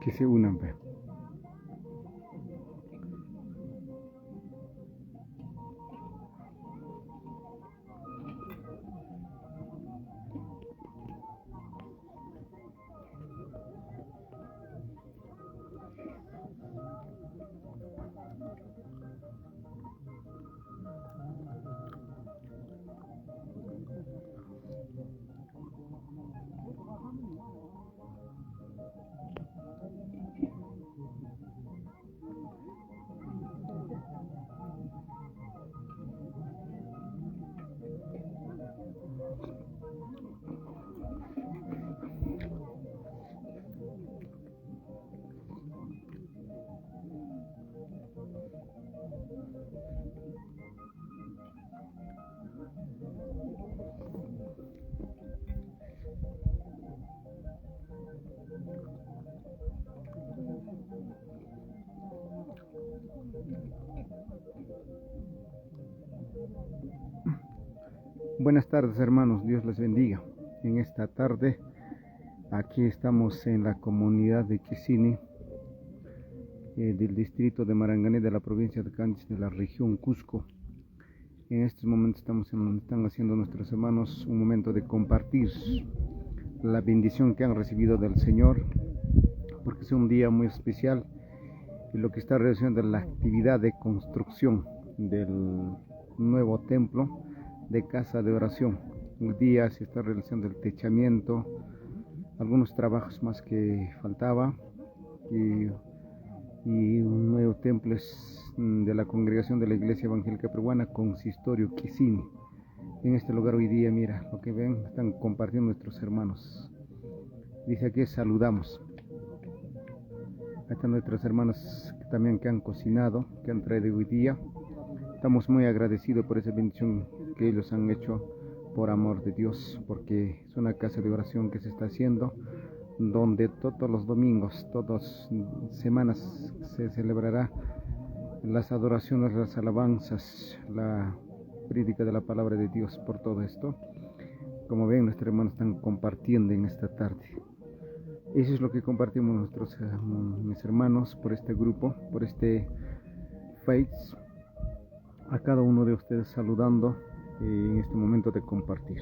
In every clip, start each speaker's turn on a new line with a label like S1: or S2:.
S1: que se unan, pe. Buenas tardes, hermanos, Dios les bendiga. En esta tarde, aquí estamos en la comunidad de Quisini, del distrito de Marangané, de la provincia de Candiz, de la región Cusco. En estos momentos están haciendo nuestros hermanos un momento de compartir la bendición que han recibido del Señor, porque es un día muy especial y lo que está realizando la actividad de construcción del nuevo templo de casa de oración. Un día se está realizando el techamiento, algunos trabajos más que faltaba, y un nuevo templo es de la congregación de la Iglesia Evangélica Peruana, Consistorio Quisini. En este lugar hoy día, mira lo que ven, están compartiendo nuestros hermanos. Dice aquí: saludamos. Ahí están nuestros hermanos que han cocinado, que han traído hoy día. Estamos muy agradecidos por esa bendición que ellos han hecho por amor de Dios, porque es una casa de oración que se está haciendo, donde todos los domingos, todas semanas se celebrará las adoraciones, las alabanzas, la prédica de la palabra de Dios. Por todo esto, como ven, nuestros hermanos están compartiendo en esta tarde. Eso es lo que compartimos mis hermanos por este grupo, por este Faith. A cada uno de ustedes saludando en este momento de compartir.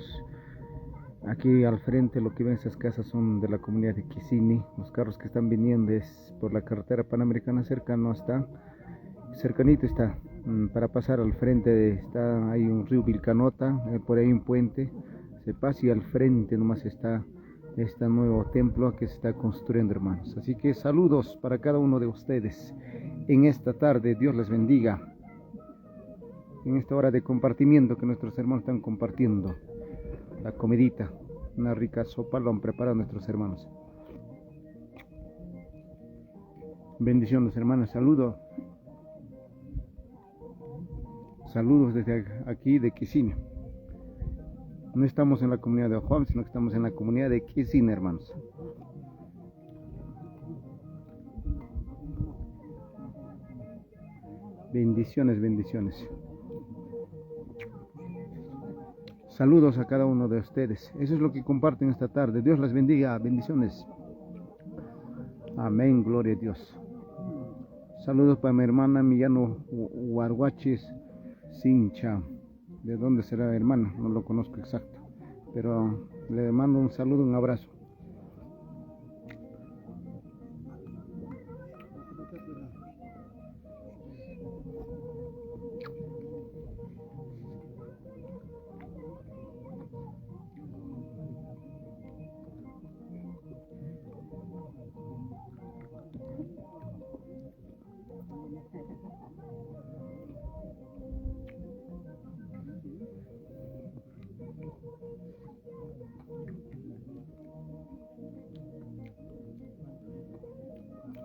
S1: Aquí al frente lo que ven, esas casas son de la comunidad de Quisini. Los carros que están viniendo es por la carretera panamericana, cercanito está. Para pasar al frente hay un río Vilcanota, por ahí un puente, se pasa y al frente nomás está este nuevo templo que se está construyendo, hermanos. Así que saludos para cada uno de ustedes en esta tarde. Dios les bendiga. En esta hora de compartimiento que nuestros hermanos están compartiendo la comidita, una rica sopa lo han preparado nuestros hermanos. Bendiciones, hermanos, saludos desde aquí de Quisini. No estamos en la comunidad de Ojuam, sino que estamos en la comunidad de Quisini, hermanos. Bendiciones, bendiciones. Saludos a cada uno de ustedes. Eso es lo que comparten esta tarde. Dios les bendiga. Bendiciones. Amén. Gloria a Dios. Saludos para mi hermana Millano Huarguachis Sincha. ¿De dónde será, hermana? No lo conozco exacto. Pero le mando un saludo, un abrazo.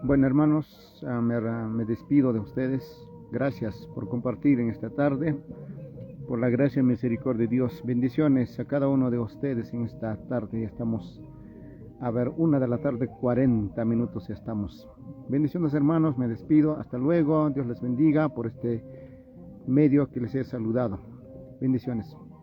S1: Bueno, hermanos, me despido de ustedes. Gracias por compartir en esta tarde. Por la gracia y misericordia de Dios. Bendiciones a cada uno de ustedes en esta tarde. Estamos a ver, 1:40 p.m, 40 minutos ya estamos. Bendiciones, hermanos, me despido. Hasta luego. Dios les bendiga por este medio que les he saludado. Bendiciones.